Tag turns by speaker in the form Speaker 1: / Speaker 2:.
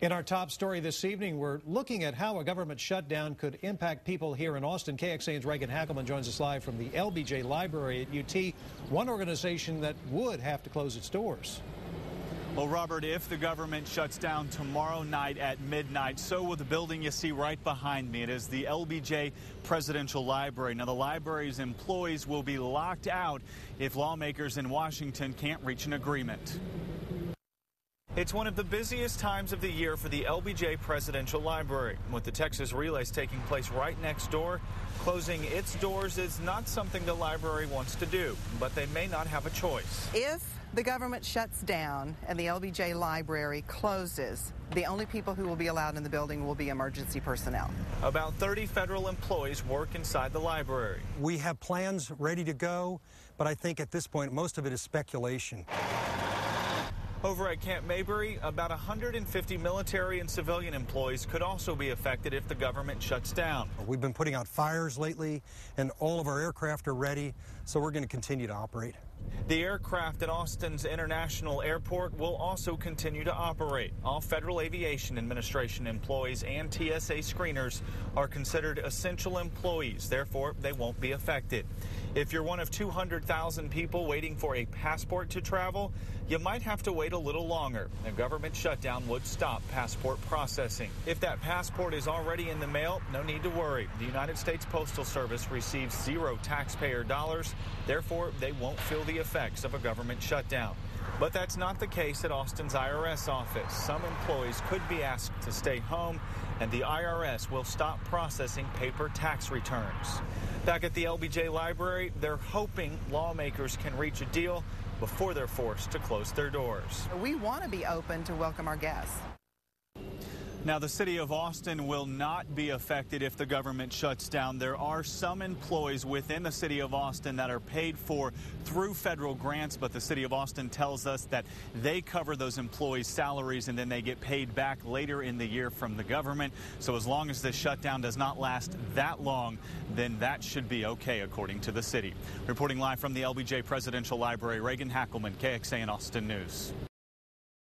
Speaker 1: In our top story this evening, we're looking at how a government shutdown could impact people here in Austin. KXAN's Reagan Hackleman joins us live from the LBJ Library at UT, one organization that would have to close its doors.
Speaker 2: Well, Robert, if the government shuts down tomorrow night at midnight, so will the building you see right behind me. It is the LBJ Presidential Library. Now, the library's employees will be locked out if lawmakers in Washington can't reach an agreement. It's one of the busiest times of the year for the LBJ Presidential Library. With the Texas relays taking place right next door, closing its doors is not something the library wants to do, but they may not have a choice.
Speaker 3: If the government shuts down and the LBJ Library closes, the only people who will be allowed in the building will be emergency personnel.
Speaker 2: About 30 federal employees work inside the library.
Speaker 4: We have plans ready to go, but I think at this point most of it is speculation.
Speaker 2: Over at Camp Maybury, about 150 military and civilian employees could also be affected if the government shuts down.
Speaker 4: We've been putting out fires lately, and all of our aircraft are ready, so we're going to continue to operate.
Speaker 2: The aircraft at Austin's International Airport will also continue to operate. All Federal Aviation Administration employees and TSA screeners are considered essential employees. Therefore, they won't be affected. If you're one of 200,000 people waiting for a passport to travel, you might have to wait a little longer. A government shutdown would stop passport processing. If that passport is already in the mail, no need to worry. The United States Postal Service receives zero taxpayer dollars. Therefore, they won't feel the effects of a government shutdown. But that's not the case at Austin's IRS office. Some employees could be asked to stay home, and the IRS will stop processing paper tax returns. Back at the LBJ Library, they're hoping lawmakers can reach a deal before they're forced to close their doors.
Speaker 3: We want to be open to welcome our guests.
Speaker 2: Now, the city of Austin will not be affected if the government shuts down. There are some employees within the city of Austin that are paid for through federal grants, but the city of Austin tells us that they cover those employees' salaries and then they get paid back later in the year from the government. So as long as this shutdown does not last that long, then that should be okay, according to the city. Reporting live from the LBJ Presidential Library, Reagan Hackleman, KXAN Austin News.